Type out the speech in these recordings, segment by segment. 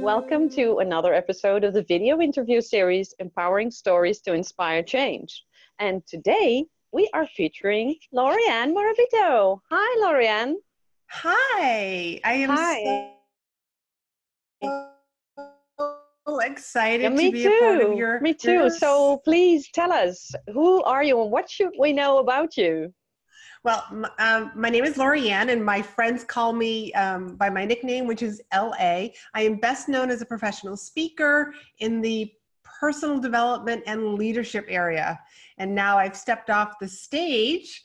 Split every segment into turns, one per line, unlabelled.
Welcome to another episode of the video interview series, Empowering Stories to Inspire Change. And today we are featuring Laurie-Ann Murabito. Hi, Laurie-Ann.
Hi, I am
Hi.
so excited
Me
to be a part of
too.
your
Me too.
this.
So please tell us, who are you and what should we know about you?
Well, my name is Laurie-Ann, and my friends call me by my nickname, which is LA. I am best known as a professional speaker in the personal development and leadership area. And now I've stepped off the stage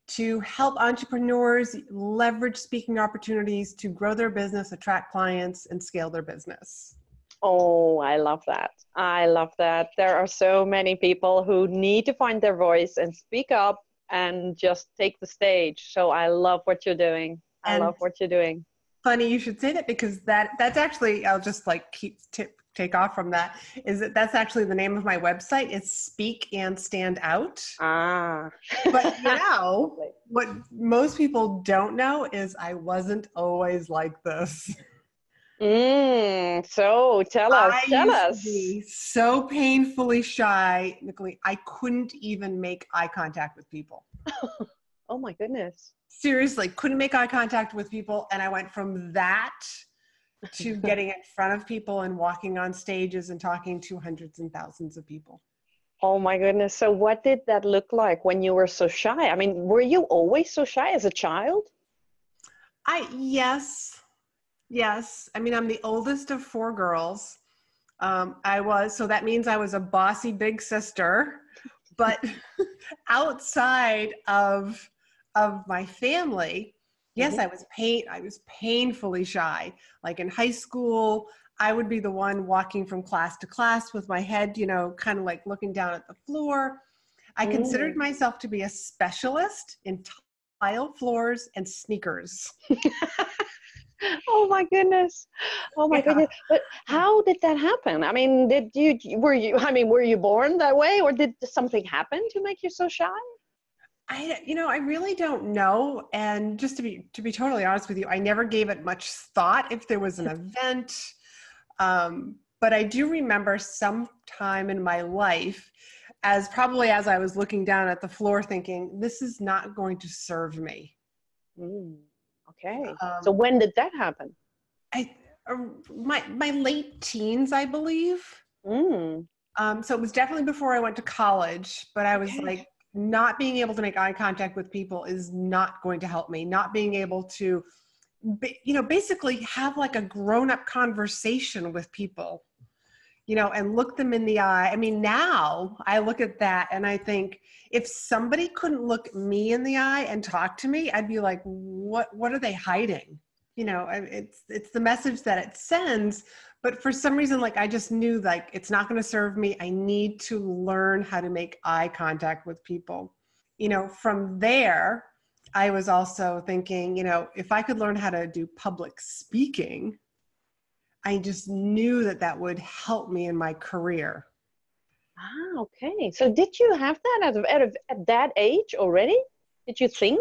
to help entrepreneurs leverage speaking opportunities to grow their business, attract clients, and scale their business.
Oh, I love that. I love that. There are so many people who need to find their voice and speak up and just take the stage. So I love what you're doing. I love what you're doing.
Funny you should say that, because that's actually, I'll just like take off from that, is that's actually the name of my website. It's Speak and Stand Out.
Ah.
But what most people don't know is I wasn't always like this.
So tell us.
I used to be so painfully shy, Nicole, I couldn't even make eye contact with people.
Oh my goodness.
Seriously, couldn't make eye contact with people. And I went from that to getting in front of people and walking on stages and talking to hundreds and thousands of people.
Oh my goodness. So what did that look like when you were so shy? I mean, were you always so shy as a child?
Yes. I mean, I'm the oldest of 4 girls. So that means I was a bossy big sister, but outside of my family, yes, I was painfully shy. Like in high school, I would be the one walking from class to class with my head, kind of like looking down at the floor. I considered myself to be a specialist in tile floors and sneakers.
Oh my goodness. Oh my goodness. But how did that happen? I mean, were you born that way, or did something happen to make you so shy?
I really don't know. And just to be totally honest with you, I never gave it much thought if there was an event. But I do remember some time in my life, as I was looking down at the floor thinking, this is not going to serve me.
Okay. So when did that happen?
My late teens, I believe. So it was definitely before I went to college, but I was like, not being able to make eye contact with people is not going to help me. Not being able to, basically have like a grown-up conversation with people, and look them in the eye. I mean, now I look at that and I think, if somebody couldn't look me in the eye and talk to me, I'd be like, what are they hiding? It's the message that it sends. But for some reason, like, I just knew, like, it's not going to serve me. I need to learn how to make eye contact with people. From there, I was also thinking, if I could learn how to do public speaking, I just knew that would help me in my career.
Ah, okay. So did you have that at that age already? Did you think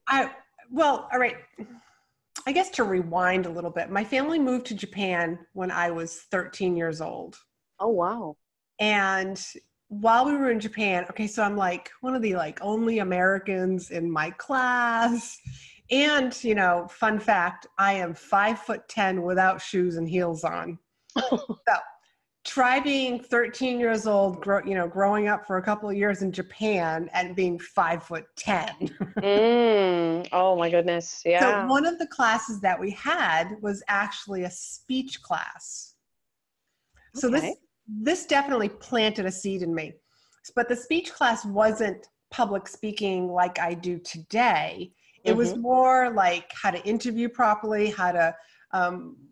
that?
Well, all right. I guess to rewind a little bit, my family moved to Japan when I was 13 years old.
Oh, wow.
And while we were in Japan, so I'm like one of the only Americans in my class. And, fun fact, I am 5'10" without shoes and heels on. So try being 13 years old, growing up for a couple of years in Japan and being 5'10".
Oh my goodness. Yeah.
So one of the classes that we had was actually a speech class. So this definitely planted a seed in me. But the speech class wasn't public speaking like I do today. It was more like how to interview properly, how to,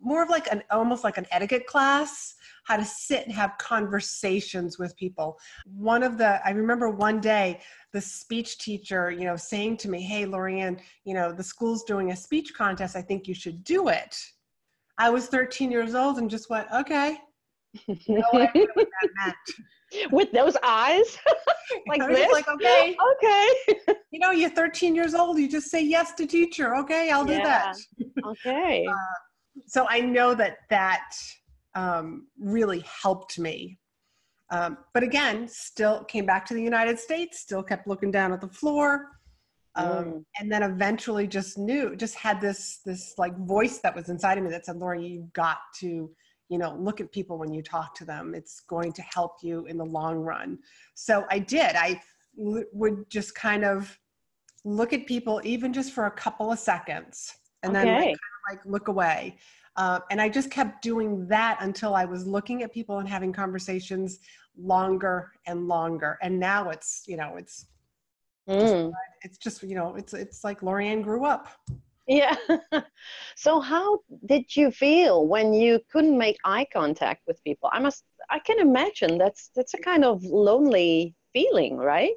more of like almost like an etiquette class, how to sit and have conversations with people. I remember one day the speech teacher, saying to me, "Hey, Laurie-Ann, the school's doing a speech contest. I think you should do it." I was 13 years old and just went, okay. No idea what that meant.
With those eyes? Like
I was
this?
like, okay.
Okay.
You're 13 years old. You just say yes to teacher. Okay, I'll do that.
Okay.
So I know that really helped me. But again, still came back to the United States, still kept looking down at the floor. And then eventually just had this like voice that was inside of me that said, Laurie, you've got to, look at people when you talk to them. It's going to help you in the long run. So I did. I would just kind of look at people even just for a couple of seconds and then kind of look away. And I just kept doing that until I was looking at people and having conversations longer and longer. And now it's it's like Laurie-Ann grew up.
Yeah. So how did you feel when you couldn't make eye contact with people? I can imagine that's a kind of lonely feeling, right?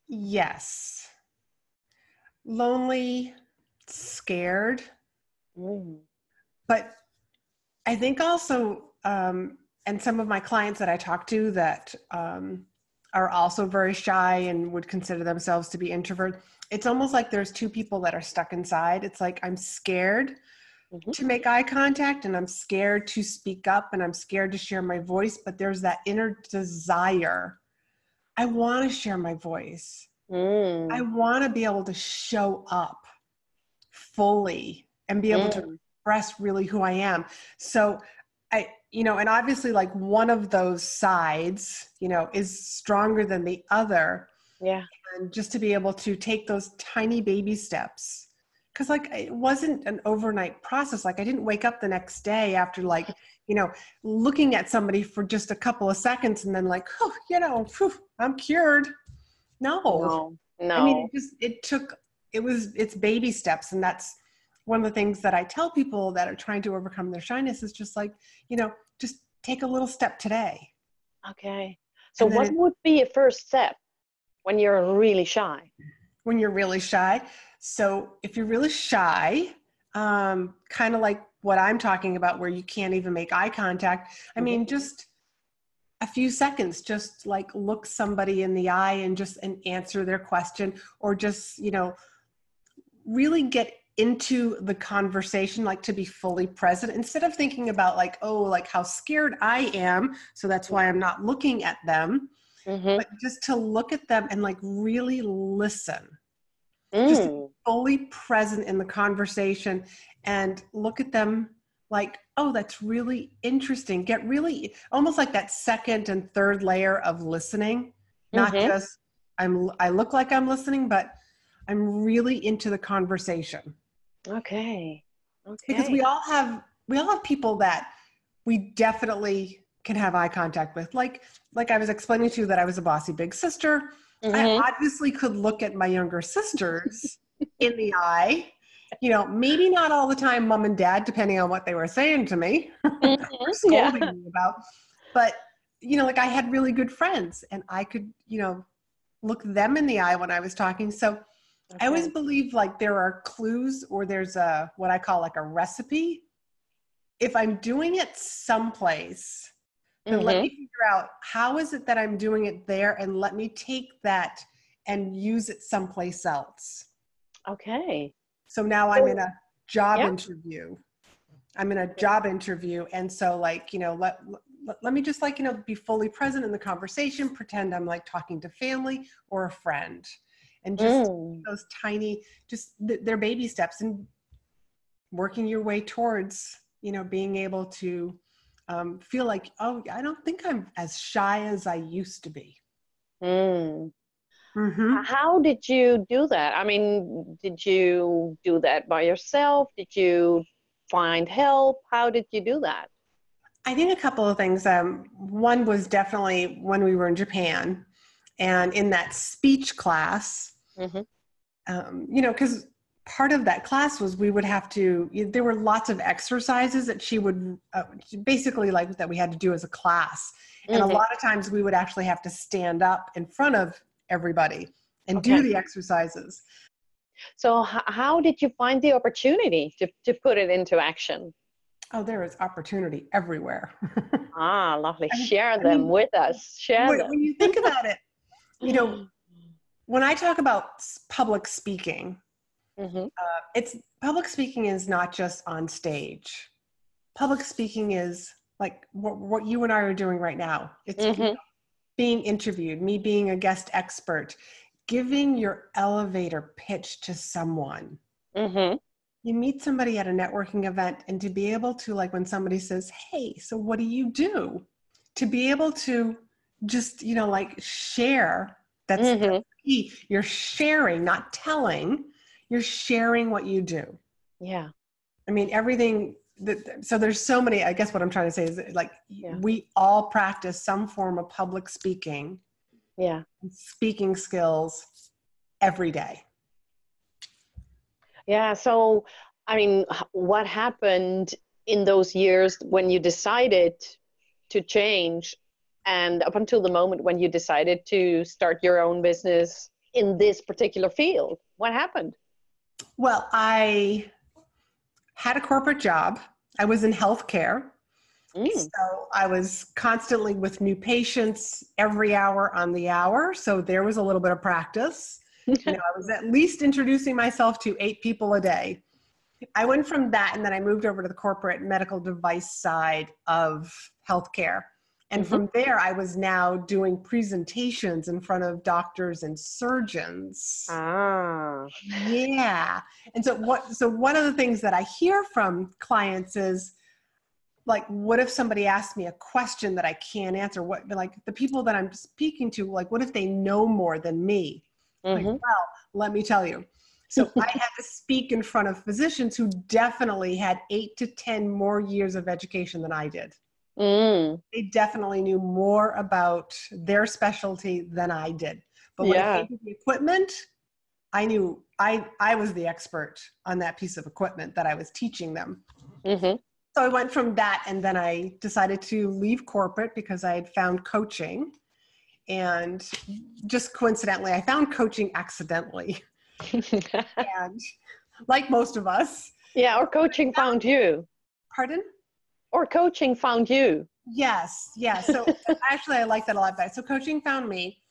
Yes. Lonely, scared. But I think also, and some of my clients that I talk to that are also very shy and would consider themselves to be introvert, it's almost like there's two people that are stuck inside. It's like I'm scared to make eye contact and I'm scared to speak up and I'm scared to share my voice, but there's that inner desire. I want to share my voice. I want to be able to show up fully and be able to express really who I am. So and obviously like one of those sides, is stronger than the other.
Yeah.
And just to be able to take those tiny baby steps. Cause like, it wasn't an overnight process. Like I didn't wake up the next day after like, looking at somebody for just a couple of seconds and then like, I'm cured. No. I mean, it's baby steps. And that's one of the things that I tell people that are trying to overcome their shyness is just like, just take a little step today.
Okay. So what would be a first step when you're really shy?
When you're really shy. So if you're really shy, kind of like what I'm talking about, where you can't even make eye contact. I mean, just a few seconds, just like look somebody in the eye and answer their question, or just, really get into the conversation, like to be fully present instead of thinking about like, oh, like how scared I am. So that's why I'm not looking at them, but just to look at them and like really listen, just to be fully present in the conversation and look at them like, oh, that's really interesting. Get really almost like that second and third layer of listening, not just I look like I'm listening, but I'm really into the conversation.
Okay.
Because we all have people that we definitely can have eye contact with. Like I was explaining to you that I was a bossy big sister. I obviously could look at my younger sisters in the eye, maybe not all the time, mom and dad, depending on what they were saying to me or scolding me about. But, like I had really good friends and I could, look them in the eye when I was talking. So I always believe like there are clues, or there's what I call like a recipe. If I'm doing it someplace, then let me figure out how is it that I'm doing it there, and let me take that and use it someplace else.
Okay.
So now I'm in a job interview. And so like, let me just like, be fully present in the conversation, pretend I'm like talking to family or a friend. And just those tiny, they're baby steps, and working your way towards, being able to feel like, oh, I don't think I'm as shy as I used to be.
How did you do that? I mean, did you do that by yourself? Did you find help? How did you do that?
I think a couple of things. One was definitely when we were in Japan, and in that speech class, because part of that class was we would have to, there were lots of exercises that she would basically like that we had to do as a class. And a lot of times we would actually have to stand up in front of everybody and do the exercises.
So how did you find the opportunity to put it into action?
Oh, there is opportunity everywhere.
Lovely. Share them with us. Share them.
When you think about it, when I talk about public speaking, public speaking is not just on stage. public speaking is like what you and I are doing right now. It's being interviewed, me being a guest expert, giving your elevator pitch to someone. You meet somebody at a networking event, and to be able to, like, when somebody says, hey, so what do you do? To be able to just, like, share. That's the key. You're sharing, not telling. You're sharing what you do.
Yeah.
I mean, everything. So there's so many, I guess what I'm trying to say is, like, we all practice some form of public speaking.
Yeah.
Speaking skills every day.
Yeah. So, I mean, what happened in those years when you decided to change, and up until the moment when you decided to start your own business in this particular field? What happened?
Well, I had a corporate job. I was in healthcare. So I was constantly with new patients every hour on the hour. So there was a little bit of practice. I was at least introducing myself to 8 people a day. I went from that, and then I moved over to the corporate medical device side of healthcare. And from there, I was now doing presentations in front of doctors and surgeons. Yeah. And so one of the things that I hear from clients is, like, what if somebody asked me a question that I can't answer? What, like, the people that I'm speaking to, like, what if they know more than me? Like, well, let me tell you. So I had to speak in front of physicians who definitely had 8 to 10 more years of education than I did. They definitely knew more about their specialty than I did. But when it came to the equipment, I knew I was the expert on that piece of equipment that I was teaching them. So I went from that, and then I decided to leave corporate because I had found coaching. And just coincidentally, I found coaching accidentally. And like most of us.
Yeah, or coaching found you.
Pardon?
Or coaching found you.
Yes, yeah. So actually, I like that a lot better. So coaching found me,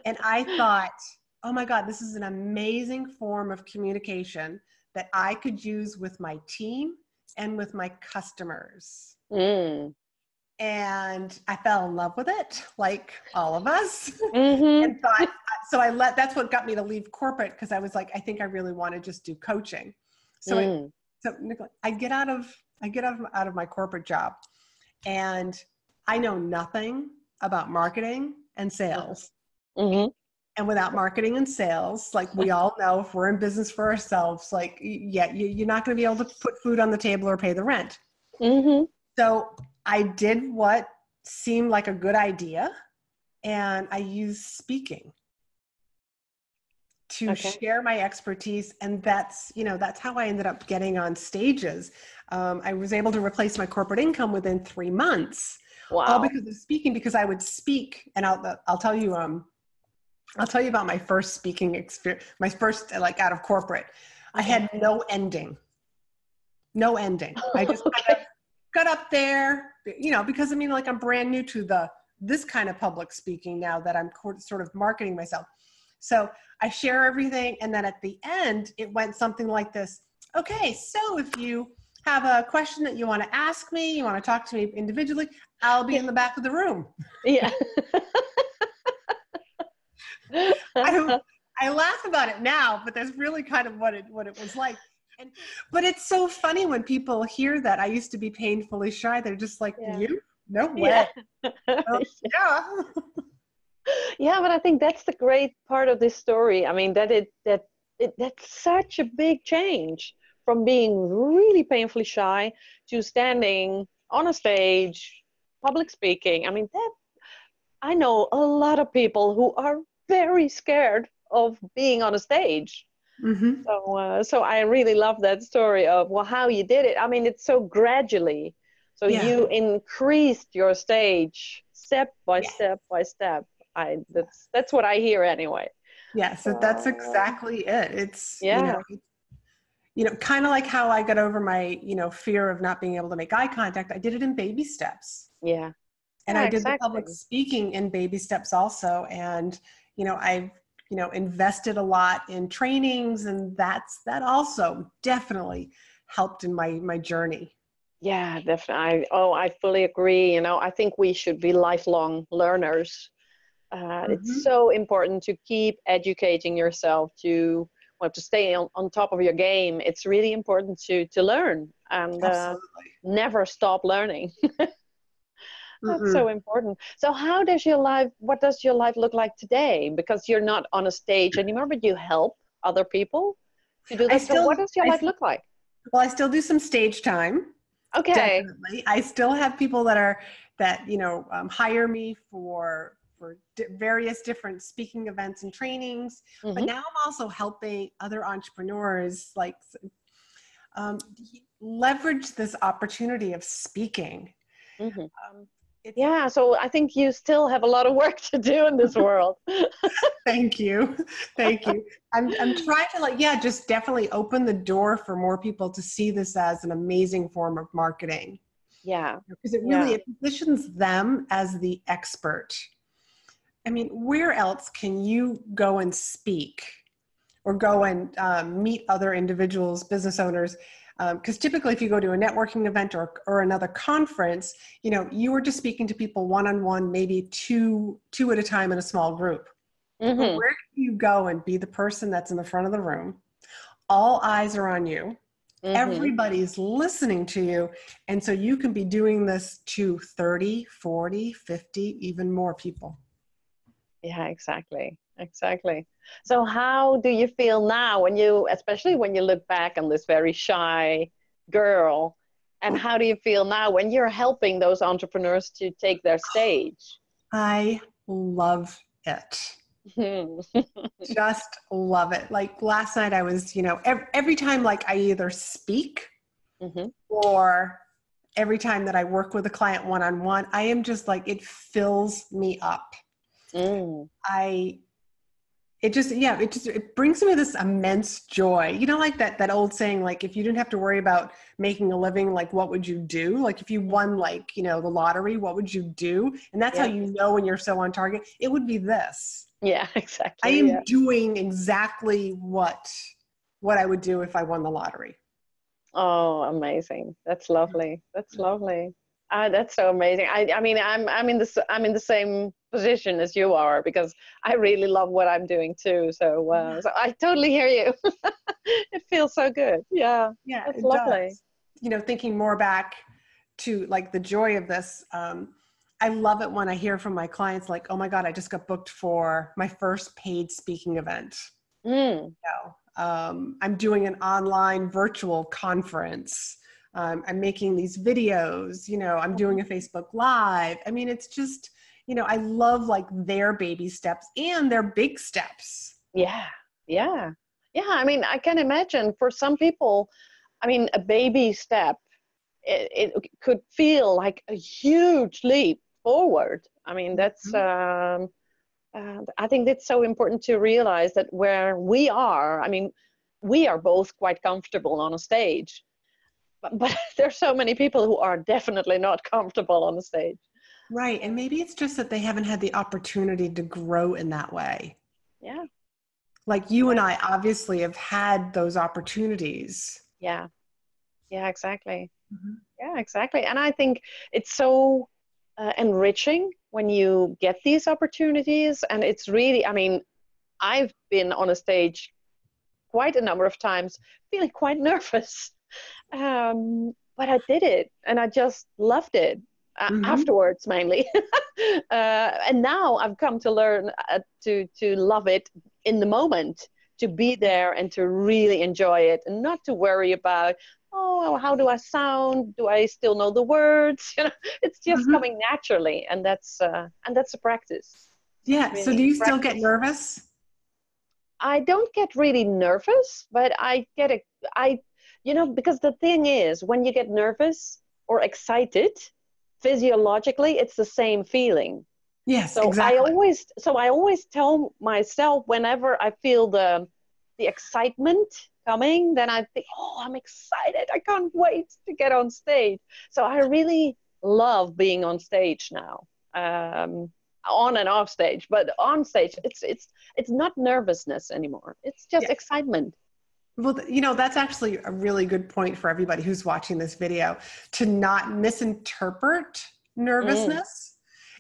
and I thought, oh my God, this is an amazing form of communication that I could use with my team and with my customers. And I fell in love with it, like all of us. And thought, that's what got me to leave corporate, because I was like, I think I really want to just do coaching. So I get out of my corporate job, and I know nothing about marketing and sales. And without marketing and sales, like we all know, if we're in business for ourselves, like, you're not going to be able to put food on the table or pay the rent. So I did what seemed like a good idea, and I used speaking to share my expertise. And that's how I ended up getting on stages. I was able to replace my corporate income within 3 months. Wow. All because of speaking, because I would speak, and I'll tell you about my first speaking experience, my first, like, out of corporate. I had no ending. I just kind of got up there, because like, I'm brand new to this kind of public speaking now that I'm sort of marketing myself. So I share everything. And then at the end, it went something like this. Okay, so if you have a question that you want to ask me, you want to talk to me individually, I'll be in the back of the room.
Yeah.
I laugh about it now, but that's really kind of what it was like. But it's so funny when people hear that I used to be painfully shy. They're just like, you? No way. Yeah.
Yeah, but I think that's the great part of this story. I mean, that's such a big change from being really painfully shy to standing on a stage, public speaking. I mean, I know a lot of people who are very scared of being on a stage. So I really love that story of how you did it. I mean, it's so gradually. So you increased your stage step by step by step. That's what I hear anyway.
Yeah, so that's exactly it. It's kind of like how I got over my fear of not being able to make eye contact. I did it in baby steps.
Yeah.
And I did the public speaking in baby steps also. And I've invested a lot in trainings, and that also definitely helped in my journey.
Yeah, definitely. I fully agree. You know, I think we should be lifelong learners. It's
Mm-hmm.
so important to keep educating yourself, to well, to stay on top of your game. It's really important to learn and
Absolutely.
never stop learning. That's so
Mm-mm.
important. So how does your life, what does your life look like today? Because you're not on a stage anymore, but you help other people to do
I
that. So what
still,
does your life look like?
well, I still do some stage time.
Okay.
Definitely. I still have people that hire me for various different speaking events and trainings. But
Mm-hmm.
now I'm also helping other entrepreneurs um, leverage this opportunity of speaking.
Mm-hmm.
Um, it's
Yeah, so I think you still have a lot of work to do in this world.
Thank you, thank you. I'm trying to just definitely open the door for more people to see this as an amazing form of marketing.
Yeah,
Because it really,
yeah.
it positions them as the expert. I mean, where else can you go and speak or go and meet other individuals, business owners? Because typically if you go to a networking event or another conference, you are just speaking to people one-on-one, maybe two at a time in a small group. But
Mm-hmm.
where can you go and be the person that's in the front of the room? All eyes are on you.
Mm-hmm.
Everybody's listening to you. And so you can be doing this to 30, 40, 50, even more people.
Yeah, exactly. Exactly. So how do you feel now when you, especially when you look back on this very shy girl, and how do you feel now when you're helping those entrepreneurs to take their stage?
I love it. Just love it. Like last night I was, every time like I either speak
Mm-hmm.
or every time that I work with a client one-on-one, I am just like, it fills me up.
Mm.
I it brings me this immense joy. Like that old saying, like, if you didn't have to worry about making a living, like, what would you do? Like, if you won, like, the lottery, what would you do? And that's how
Yeah.
you know when you're so on target. It would be this.
Yeah,
I
exactly.
am
Yeah.
doing exactly what I would do if I won the lottery.
Oh, amazing. That's lovely. That's lovely. That's so amazing. I mean, I'm in the same position as you are because I really love what I'm doing too. So I totally hear you. It feels so good. Yeah,
Yeah,
that's
it
lovely.
does. Thinking more back to like the joy of this, I love it when I hear from my clients like, oh my God, I just got booked for my first paid speaking event.
Mm.
I'm doing an online virtual conference. I'm making these videos, I'm doing a Facebook Live. I mean, it's just, I love like their baby steps and their big steps.
Yeah, yeah, yeah. I mean, I can imagine for some people, I mean, a baby step, it could feel like a huge leap forward. I mean, that's I think that's so important to realize that where we are, I mean, we are both quite comfortable on a stage, but there's so many people who are definitely not comfortable on the stage.
Right. And maybe it's just that they haven't had the opportunity to grow in that way.
Yeah,
Like you and I obviously have had those opportunities.
yeah, yeah, exactly.
Mhm.
Yeah, exactly. And I think it's so enriching when you get these opportunities. And it's really, I mean, I've been on a stage quite a number of times feeling quite nervous. But I did it and I just loved it
Mhm.
afterwards mainly. And now I've come to learn to love it in the moment, to be there and to really enjoy it and not to worry about, oh, how do I sound? Do I still know the words? It's just
Mhm.
coming naturally, and that's a practice.
Yeah. So do
Really
you still get
practice.
nervous?
I don't get really nervous, but because the thing is, when you get nervous or excited, physiologically, it's the same feeling.
Yes,
So I
exactly.
always, so I always tell myself whenever I feel the excitement coming, then I think, oh, I'm excited. I can't wait to get on stage. So I really love being on stage now. On and off stage, but on stage, it's not nervousness anymore. It's just
Yeah.
excitement.
Well, that's actually a really good point for everybody who's watching this video, to not misinterpret nervousness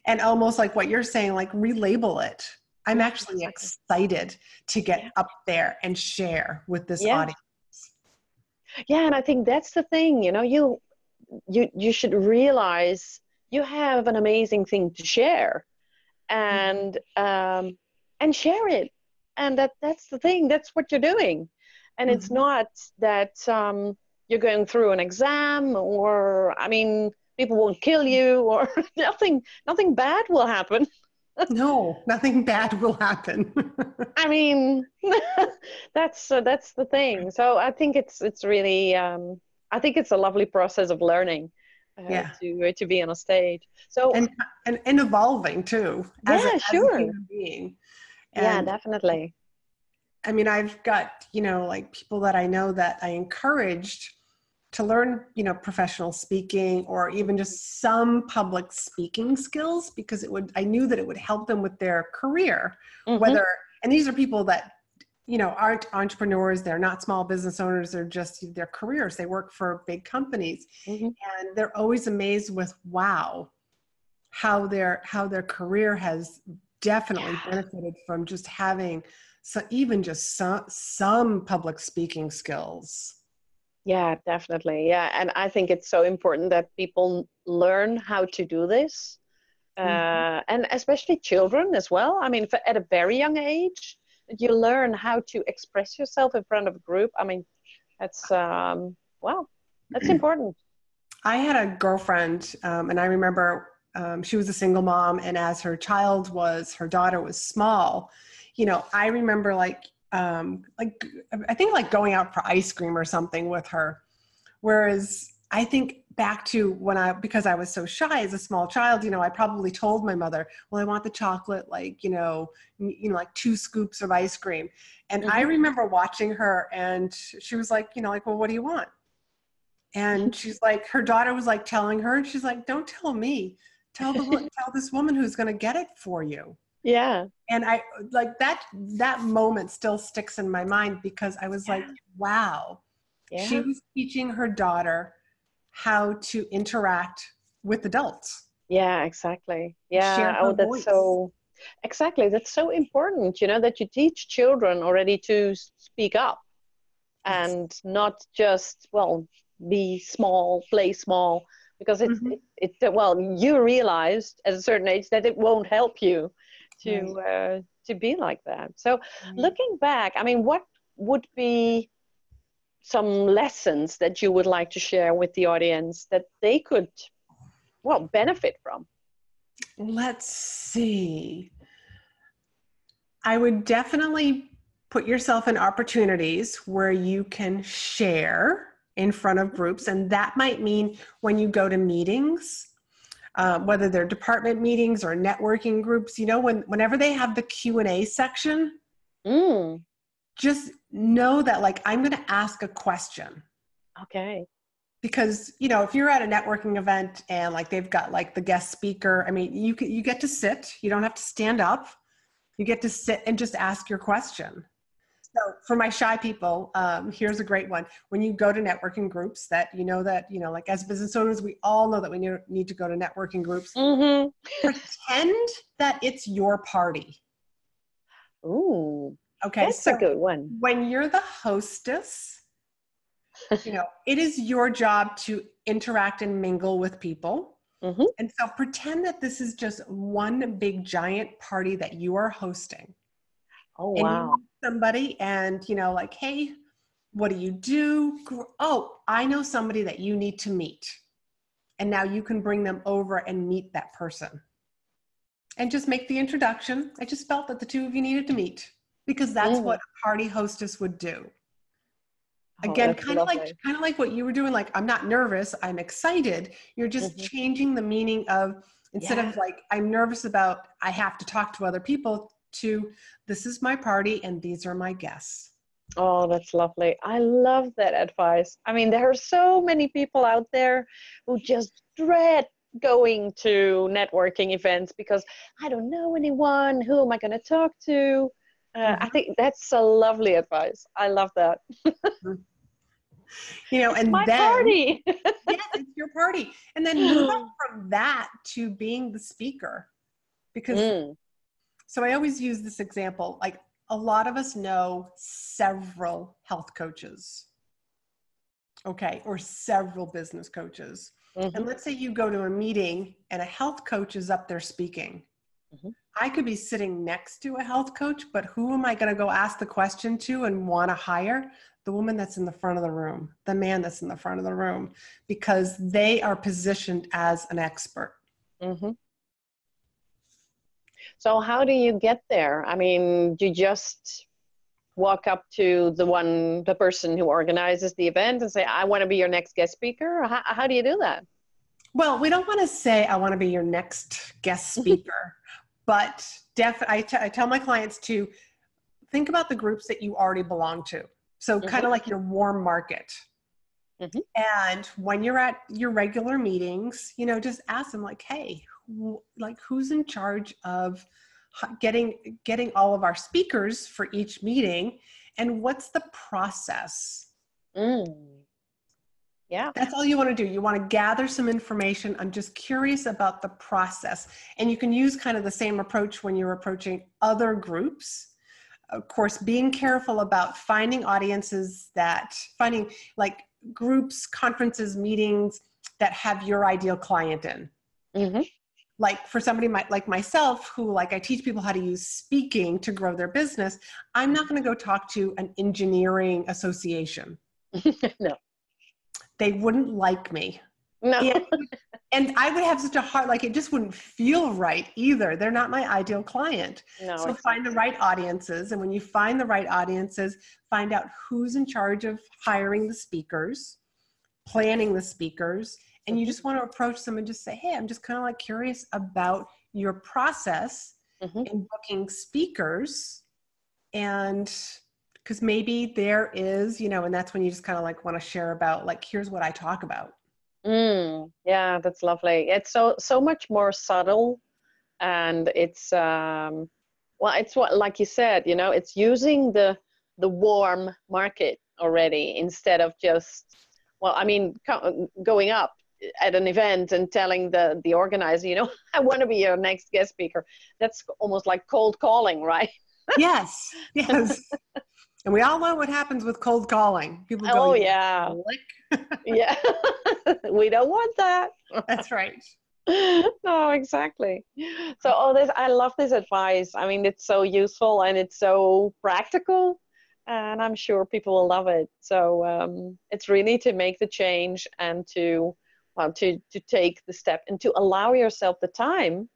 and almost like what you're saying, like relabel it. I'm actually excited to get up there and share with this audience.
Yeah, and I think that's the thing, you should realize you have an amazing thing to share, and share it. And that's the thing, that's what you're doing. And it's not that you're going through an exam, or, I mean, people won't kill you, or nothing bad will happen.
No, nothing bad will happen.
I mean, that's the thing. So I think it's really, I think it's a lovely process of learning to be on a stage. So
and evolving too, as a human being.
And, definitely.
I mean, I've got, like people that I know that I encouraged to learn, professional speaking, or even just some public speaking skills, because I knew that it would help them with their career, and these are people that, aren't entrepreneurs, they're not small business owners, they're just their careers. They work for big companies, and they're always amazed with, wow, how their career has definitely benefited from just having even just some public speaking skills.
Yeah, definitely. Yeah. And I think it's so important that people learn how to do this. And especially children as well. I mean, at a very young age, you learn how to express yourself in front of a group. I mean, that's, that's important.
I had a girlfriend, and I remember she was a single mom, and as her daughter was small, I remember I think like going out for ice cream or something with her. Whereas I think back to because I was so shy as a small child, I probably told my mother, well, I want the chocolate, like 2 scoops of ice cream. And I remember watching her, and she was like, well, what do you want? And she's like, her daughter was like telling her, and she's like, don't tell me, tell this woman who's going to get it for you.
Yeah.
And I like that moment still sticks in my mind, because I was like, wow, she was teaching her daughter how to interact with adults.
Yeah, exactly. Yeah. Oh, that's so, exactly. That's so important, that you teach children already to speak up and not just, be small, play small, because you realized at a certain age that it won't help you to be like that. So looking back, I mean, what would be some lessons that you would like to share with the audience that they could, benefit from?
Let's see. I would definitely put yourself in opportunities where you can share in front of groups. And that might mean when you go to meetings, whether they're department meetings or networking groups, whenever they have the Q&A section, just know that like, I'm going to ask a question.
Okay.
Because, if you're at a networking event and like, they've got like the guest speaker, I mean, you get to sit, you don't have to stand up, you get to sit and just ask your question. So for my shy people, here's a great one. When you go to networking groups that, like as business owners, we all know that we need to go to networking groups. Pretend that it's your party.
Ooh,
okay.
That's a good one.
When you're the hostess, it is your job to interact and mingle with people. And so pretend that this is just one big giant party that you are hosting.
Oh, wow.
And somebody and, like, hey, what do you do? Oh, I know somebody that you need to meet. And now you can bring them over and meet that person. And just make the introduction. I just felt that the two of you needed to meet, because that's what a party hostess would do. Again, kind of like what you were doing. Like, I'm not nervous, I'm excited. You're just changing the meaning of, instead of like, I'm nervous about, I have to talk to other people, to this is my party and these are my guests.
Oh, that's lovely. I love that advice. I mean, there are so many people out there who just dread going to networking events because I don't know anyone. Who am I going to talk to? I think that's a lovely advice. I love that.
You know,
It's
and
my
then,
party.
yes, it's your party. And then move on from that to being the speaker. Because, so I always use this example, like a lot of us know several health coaches, okay, or several business coaches. And let's say you go to a meeting and a health coach is up there speaking. I could be sitting next to a health coach, but who am I going to go ask the question to and want to hire? The woman that's in the front of the room, the man that's in the front of the room, because they are positioned as an expert.
So how do you get there? I mean, do you just walk up to the person who organizes the event and say, I want to be your next guest speaker? Or how do you do that?
Well, we don't want to say, I want to be your next guest speaker, but I tell my clients to think about the groups that you already belong to. So kind of like your warm market. And when you're at your regular meetings, you know, just ask them like, hey, like who's in charge of getting all of our speakers for each meeting, and what's the process?
Yeah.
That's all you want to do. You want to gather some information. I'm just curious about the process. And you can use kind of the same approach when you're approaching other groups. Of course, being careful about finding audiences finding like groups, conferences, meetings that have your ideal client in. Like for somebody like myself, who like I teach people how to use speaking to grow their business, I'm not going to go talk to an engineering association.
No.
They wouldn't like me.
No.
And I would have such a hard, like it just wouldn't feel right either. They're not my ideal client.
No,
so
exactly.
Find the right audiences. And when you find the right audiences, find out who's in charge of hiring the speakers, planning the speakers. And you just want to approach them and just say, hey, I'm just kind of like curious about your process in booking speakers. And because maybe there is, you know, and that's when you just kind of like want to share about like, here's what I talk about.
Yeah, that's lovely. It's so much more subtle, and it's well, it's what, like you said, you know, it's using the warm market already, instead of just, well, I mean, going up at an event and telling the organizer, you know, I want to be your next guest speaker. That's almost like cold calling, right?
Yes. And we all know what happens with cold calling. People go,
oh yeah, yeah. We don't want that.
That's right.
No, exactly. So I love this advice. I mean, it's so useful and it's so practical, and I'm sure people will love it. So it's really to make the change and to take the step and to allow yourself the time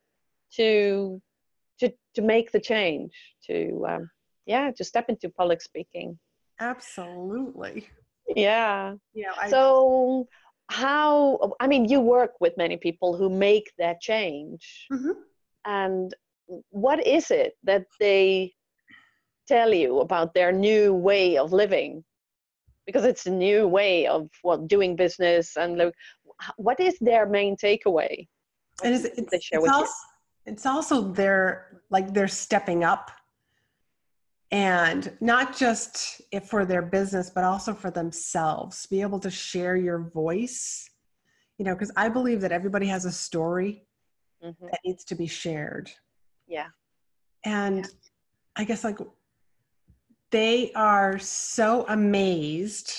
to make the change, to step into public speaking.
Absolutely.
Yeah.
Yeah.
So I mean, you work with many people who make that change. And what is it that they tell you about their new way of living? Because it's a new way of doing business, and what is their main takeaway?
It's also they're stepping up, and not just for their business, but also for themselves, be able to share your voice, you know, because I believe that everybody has a story that needs to be shared.
Yeah.
And I guess like they are so amazed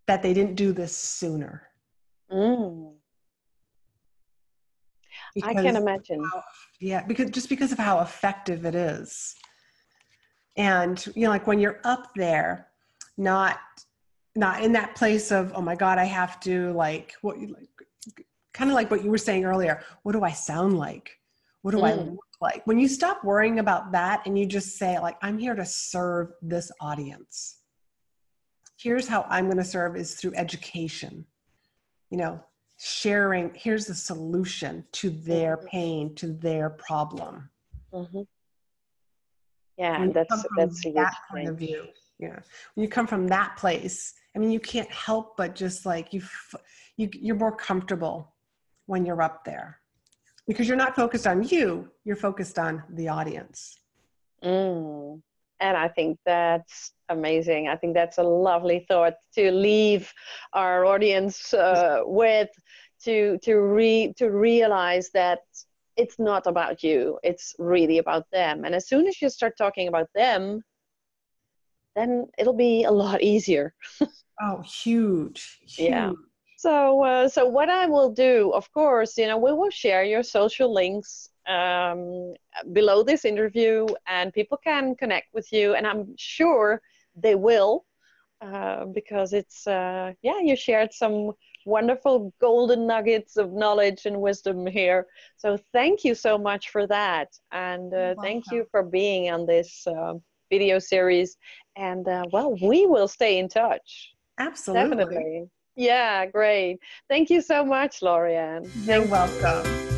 that they didn't do this sooner.
I can imagine.
Because of how effective it is. And, you know, like when you're up there, not in that place of, oh my God, I have to kind of like what you were saying earlier. What do I sound like? What do I look like? When you stop worrying about that and you just say like, I'm here to serve this audience. Here's how I'm going to serve is through education, you know, sharing, here's the solution to their pain, to their problem.
Yeah, that's a huge
that point of view. Yeah, when you come from that place, I mean, you can't help but just like you're more comfortable when you're up there, because you're not focused on you, you're focused on the audience.
And And I think that's amazing. I think that's a lovely thought to leave our audience with, to realize that it's not about you. It's really about them. And as soon as you start talking about them, then it'll be a lot easier.
Oh, huge,
Yeah.
huge.
So what I will do, of course, we will share your social links below this interview, and people can connect with you, and I'm sure they will, because it's, you shared some wonderful golden nuggets of knowledge and wisdom here. So thank you so much for that, and thank you for being on this video series. And well, we will stay in touch.
Absolutely.
Definitely. Yeah, great. Thank you so much, Laurie-Ann.
You're welcome.